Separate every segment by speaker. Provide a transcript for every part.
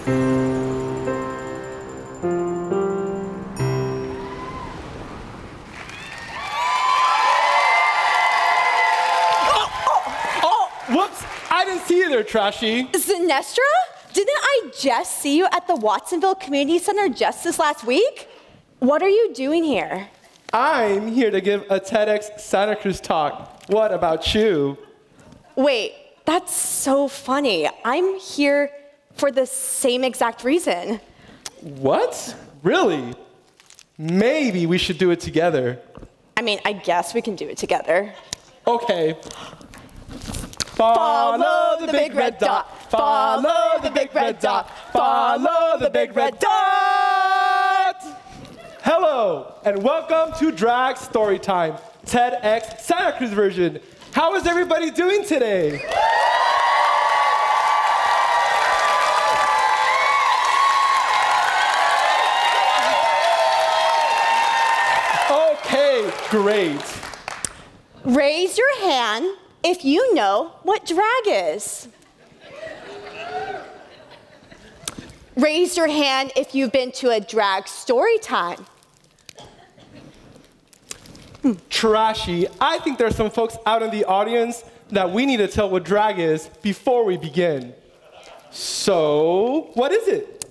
Speaker 1: Whoops, I didn't see you there, Trashy.
Speaker 2: Zenestra? Didn't I just see you at the Watsonville Community Center just this last week? What are you doing here?
Speaker 1: I'm here to give a TEDx Santa Cruz talk. What about you?
Speaker 2: Wait, that's so funny. I'm here for the same exact reason.
Speaker 1: What? Really? Maybe we should do it together.
Speaker 2: I mean, I guess we can do it together.
Speaker 1: Okay. Follow the big red dot. Follow the big red dot. Follow the big red dot. Hello, and welcome to Drag Storytime, TEDx Santa Cruz version. How is everybody doing today? Okay, great.
Speaker 2: Raise your hand if you know what drag is. Raise your hand if you've been to a drag story time.
Speaker 1: Trashy, I think there's some folks out in the audience that we need to tell what drag is before we begin. So, what is it?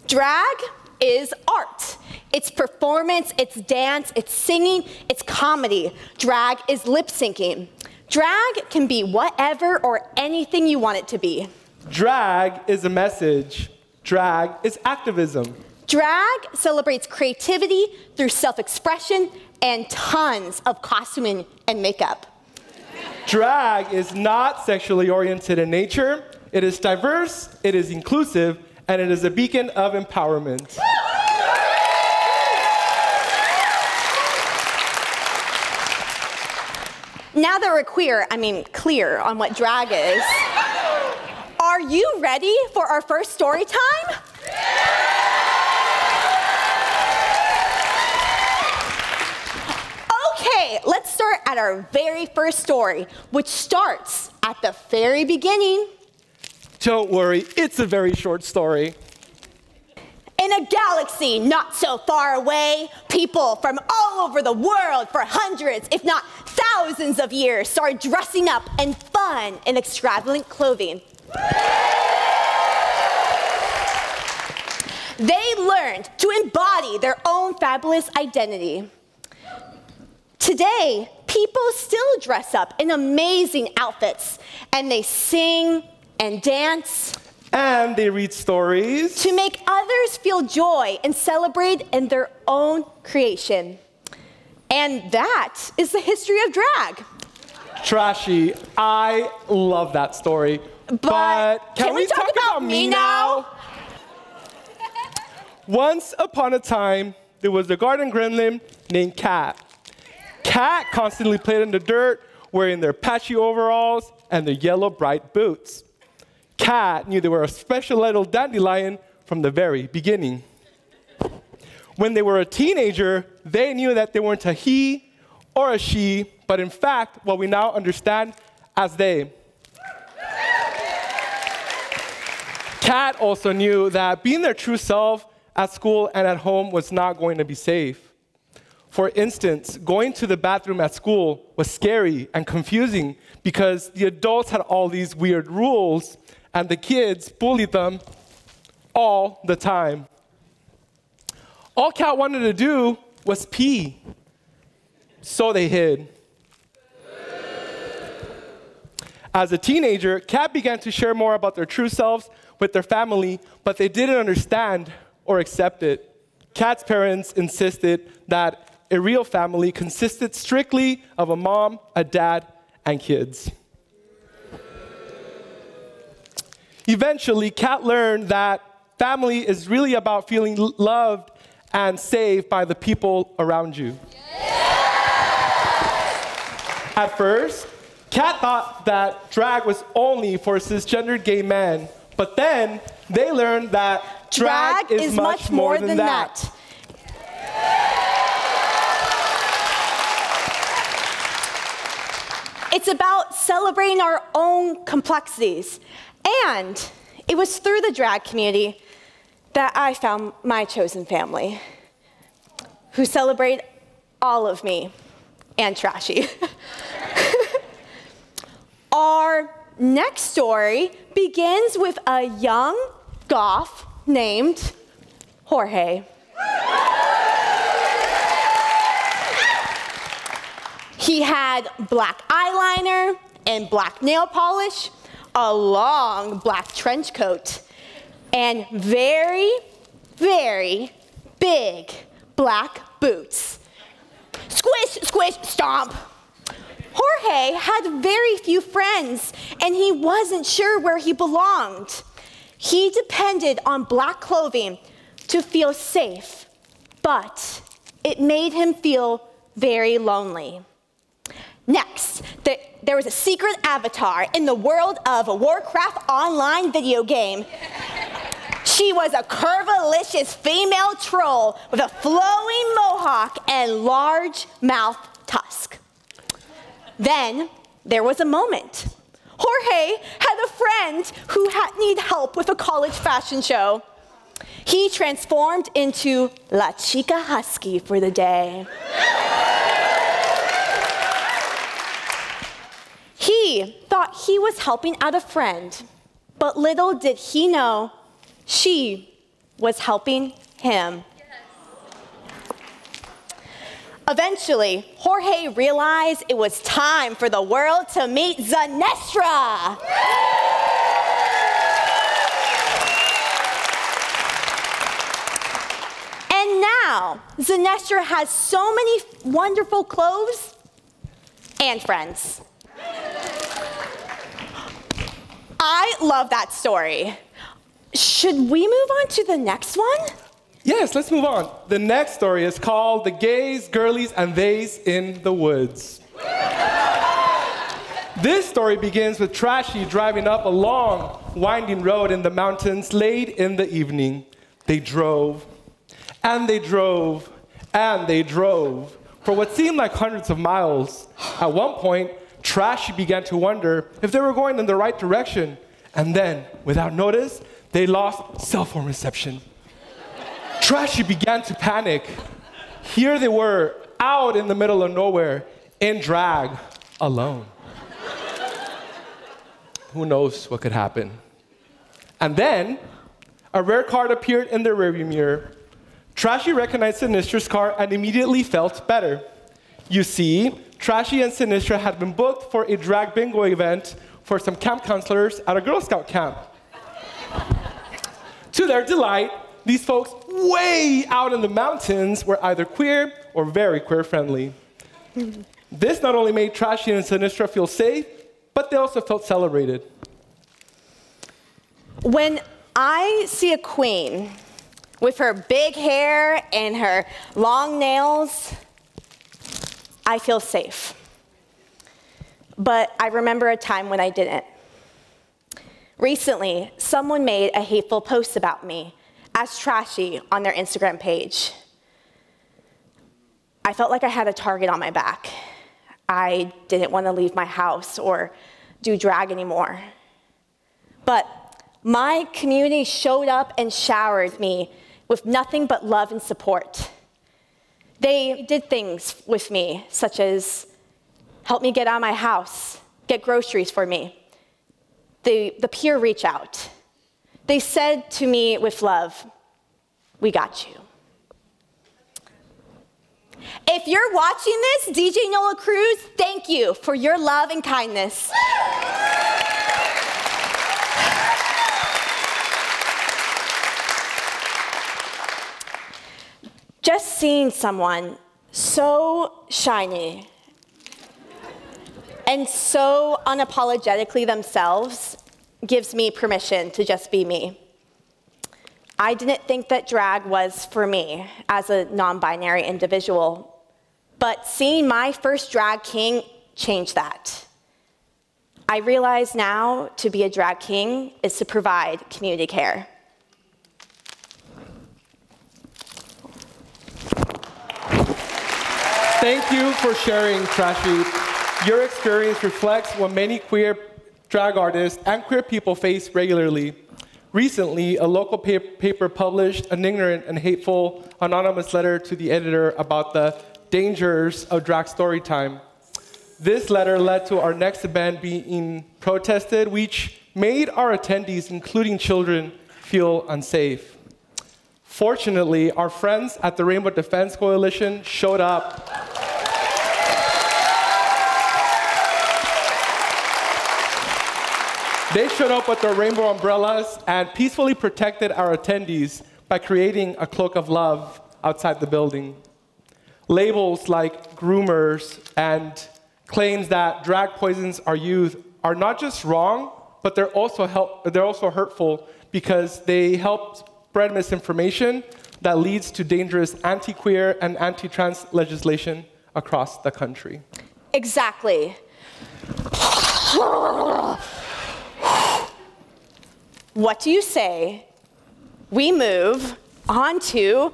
Speaker 2: Drag is art. It's performance, it's dance, it's singing, it's comedy. Drag is lip syncing. Drag can be whatever or anything you want it to be.
Speaker 1: Drag is a message. Drag is activism.
Speaker 2: Drag celebrates creativity through self-expression and tons of costuming and makeup.
Speaker 1: Drag is not sexually oriented in nature. It is diverse, it is inclusive, and it is a beacon of empowerment.
Speaker 2: Now that we're clear on what drag is, are you ready for our first story time? Okay, let's start at our very first story, which starts at the very beginning.
Speaker 1: Don't worry, it's a very short story.
Speaker 2: In a galaxy not so far away, people from all over the world for hundreds, if not thousands of years started dressing up in fun and extravagant clothing. They learned to embody their own fabulous identity. Today, people still dress up in amazing outfits, and they sing and dance.
Speaker 1: And they read stories
Speaker 2: To make others feel joy and celebrate in their own creation. And that is the history of drag.
Speaker 1: Trashy, I love that story.
Speaker 2: But can we talk about me now?
Speaker 1: Once upon a time, there was a garden gremlin named Cat. Cat constantly played in the dirt, wearing their patchy overalls and their yellow bright boots. Cat knew they were a special little dandelion from the very beginning. When they were a teenager, they knew that they weren't a he or a she, but in fact, what we now understand as they. Cat also knew that being their true self at school and at home was not going to be safe. For instance, going to the bathroom at school was scary and confusing because the adults had all these weird rules and the kids bullied them all the time. All Cat wanted to do was pee, so they hid. As a teenager, Cat began to share more about their true selves with their family, but they didn't understand or accept it. Cat's parents insisted that a real family consisted strictly of a mom, a dad, and kids. Eventually, Cat learned that family is really about feeling loved and safe by the people around you. At first, Cat thought that drag was only for cisgendered gay men, but then they learned that drag is much more than that.
Speaker 2: It's about celebrating our own complexities. And It was through the drag community that I found my chosen family, who celebrate all of me and Trashy. Our next story begins with a young goth named Jorge. He had black eyeliner and black nail polish, a long black trench coat, and very, very big black boots. Squish, squish, stomp. Jorge had very few friends, and he wasn't sure where he belonged. He depended on black clothing to feel safe, but it made him feel very lonely. Next, there was a secret avatar in the world of a Warcraft online video game. She was a curvilicious female troll with a flowing mohawk and large mouth tusk. Then there was a moment. Jorge had a friend who needed help with a college fashion show. He transformed into La Chica Husky for the day. He thought he was helping out a friend, but little did he know she was helping him. Eventually, Jorge realized it was time for the world to meet Zenestra. And now, Zenestra has so many wonderful clothes and friends. I love that story. Should we move on to the next one?
Speaker 1: Yes, let's move on. The next story is called The Gays, Girlies, and Theys in the Woods. This story begins with Trashy driving up a long, winding road in the mountains late in the evening. They drove, and they drove, and they drove for what seemed like hundreds of miles. At one point, Trashy began to wonder if they were going in the right direction. And then, without notice, they lost cell phone reception. Trashy began to panic. Here they were, out in the middle of nowhere, in drag, alone. Who knows what could happen? And then, a rare card appeared in the rearview mirror. Trashy recognized Sinistra's car and immediately felt better. You see, Trashy and Sinistra had been booked for a drag bingo event for some camp counselors at a Girl Scout camp. To their delight, these folks way out in the mountains were either queer or very queer-friendly. This not only made Trashy and Sinistra feel safe, but they also felt celebrated.
Speaker 2: When I see a queen with her big hair and her long nails, I feel safe. But I remember a time when I didn't. Recently, someone made a hateful post about me as Trashy on their Instagram page. I felt like I had a target on my back. I didn't want to leave my house or do drag anymore. But my community showed up and showered me with nothing but love and support. They did things with me, such as help me get out of my house, get groceries for me. The peer reach out. They said to me with love, "We got you." If you're watching this, DJ Nola Cruz, thank you for your love and kindness. Just seeing someone so shiny and so unapologetically themselves gives me permission to just be me. I didn't think that drag was for me as a non-binary individual, but seeing my first drag king changed that. I realize now to be a drag king is to provide community care.
Speaker 1: Thank you for sharing, Trashy. Your experience reflects what many queer drag artists and queer people face regularly. Recently, a local paper published an ignorant and hateful anonymous letter to the editor about the dangers of drag story time. This letter led to our next event being protested, which made our attendees, including children, feel unsafe. Fortunately, our friends at the Rainbow Defense Coalition showed up. They showed up with their rainbow umbrellas and peacefully protected our attendees by creating a cloak of love outside the building. Labels like groomers and claims that drag poisons our youth are not just wrong, but they're also hurtful because they help spread misinformation that leads to dangerous anti-queer and anti-trans legislation across the country.
Speaker 2: Exactly. What do you say we move on to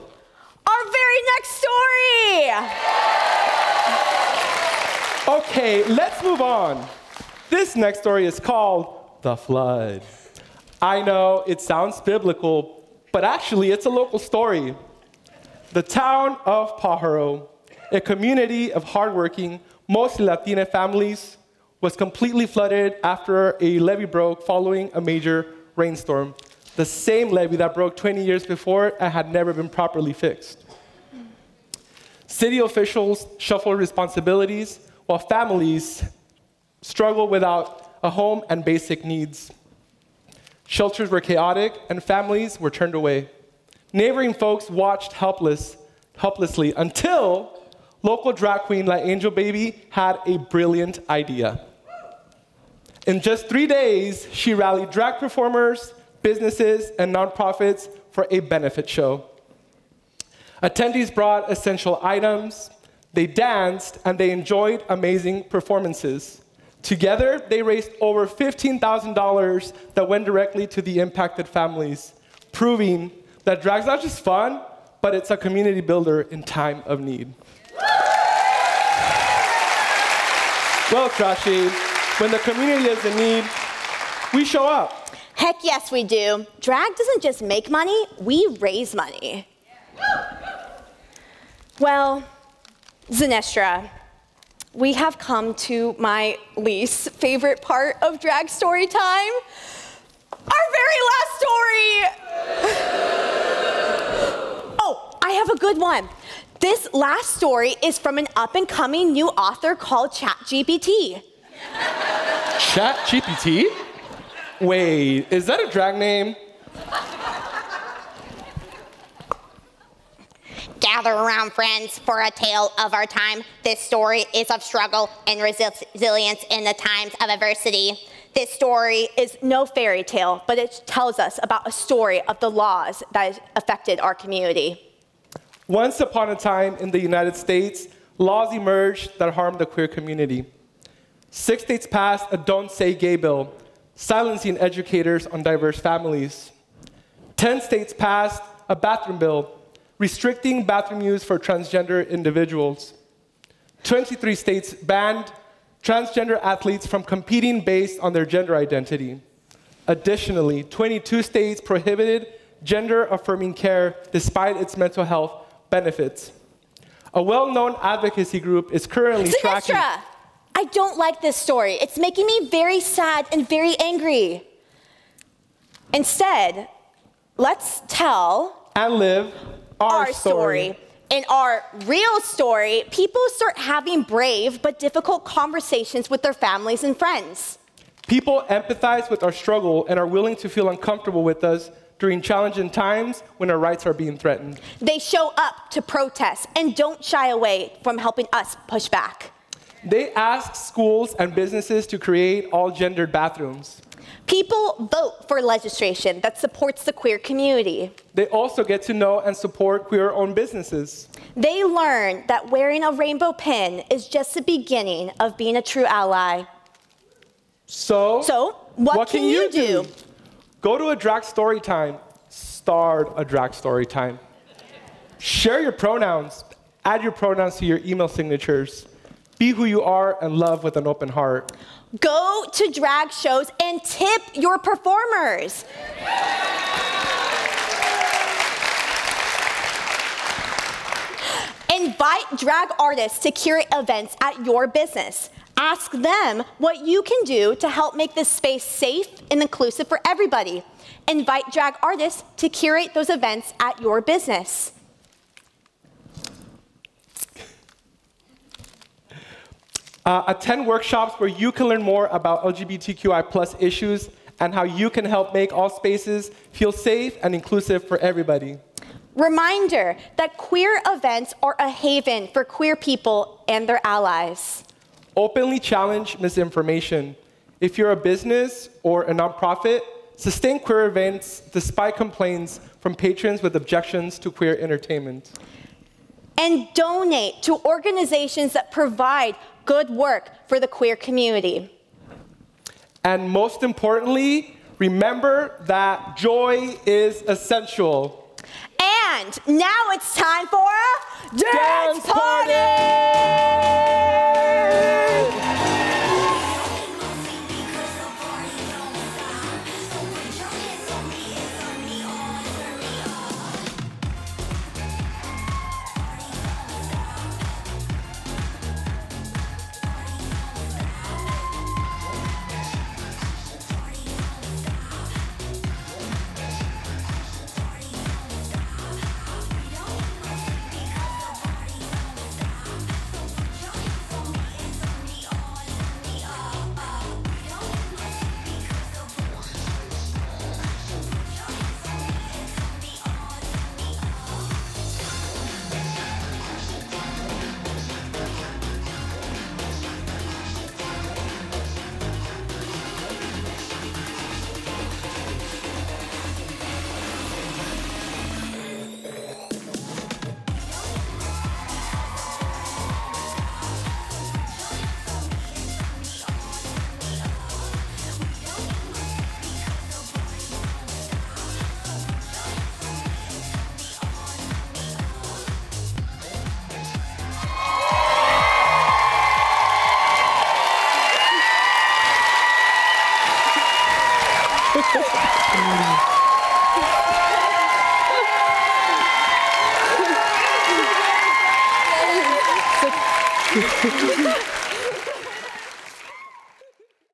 Speaker 2: our very next story?
Speaker 1: Okay, let's move on. This next story is called The Flood. I know it sounds biblical, but actually it's a local story. The town of Pajaro, a community of hardworking, mostly Latina families, was completely flooded after a levee broke following a major rainstorm. The same levee that broke 20 years before and had never been properly fixed. City officials shuffled responsibilities while families struggled without a home and basic needs. Shelters were chaotic and families were turned away. Neighboring folks watched helplessly until local drag queen La Angel Baby had a brilliant idea. In just 3 days, she rallied drag performers, businesses, and nonprofits for a benefit show. Attendees brought essential items, they danced, and they enjoyed amazing performances. Together, they raised over $15,000 that went directly to the impacted families, proving that drag's not just fun, but it's a community builder in time of need. Well, Trashy, when the community is in need, we show up.
Speaker 2: Heck yes, we do. Drag doesn't just make money, we raise money. Well, Zenestra, we have come to my least favorite part of drag story time. Our very last story! Oh, I have a good one. This last story is from an up-and-coming new author called ChatGPT.
Speaker 1: ChatGPT? Wait, is that a drag name?
Speaker 3: Gather around, friends, for a tale of our time. This story is of struggle and resilience in the times of adversity.
Speaker 2: This story is no fairy tale, but it tells us about a story of the laws that affected our community.
Speaker 1: Once upon a time in the United States, laws emerged that harmed the queer community. 6 states passed a Don't Say Gay bill, silencing educators on diverse families. 10 states passed a bathroom bill, restricting bathroom use for transgender individuals. 23 states banned transgender athletes from competing based on their gender identity. Additionally, 22 states prohibited gender-affirming care despite its mental health benefits. A well-known advocacy group is currently tracking...
Speaker 2: Zenestra! I don't like this story. It's making me very sad and very angry. Instead, let's tell...
Speaker 1: and live our story.
Speaker 2: In our real story, people start having brave but difficult conversations with their families and friends.
Speaker 1: People empathize with our struggle and are willing to feel uncomfortable with us during challenging times when our rights are being threatened.
Speaker 2: They show up to protest and don't shy away from helping us push back.
Speaker 1: They ask schools and businesses to create all-gendered bathrooms.
Speaker 2: People vote for legislation that supports the queer community.
Speaker 1: They also get to know and support queer-owned businesses.
Speaker 2: They learn that wearing a rainbow pin is just the beginning of being a true ally.
Speaker 1: So
Speaker 2: what can you do?
Speaker 1: Go to a drag story time. Start a drag story time. Share your pronouns. Add your pronouns to your email signatures. Be who you are and love with an open heart.
Speaker 2: Go to drag shows and tip your performers. Invite drag artists to curate events at your business. Ask them what you can do to help make this space safe and inclusive for everybody. Invite drag artists to curate those events at your business.
Speaker 1: Attend workshops where you can learn more about LGBTQI+ issues and how you can help make all spaces feel safe and inclusive for everybody.
Speaker 2: Reminder that queer events are a haven for queer people and their allies.
Speaker 1: Openly challenge misinformation. If you're a business or a nonprofit, sustain queer events despite complaints from patrons with objections to queer entertainment.
Speaker 2: And donate to organizations that provide good work for the queer community.
Speaker 1: And most importantly, remember that joy is essential.
Speaker 2: And now it's time for a dance party!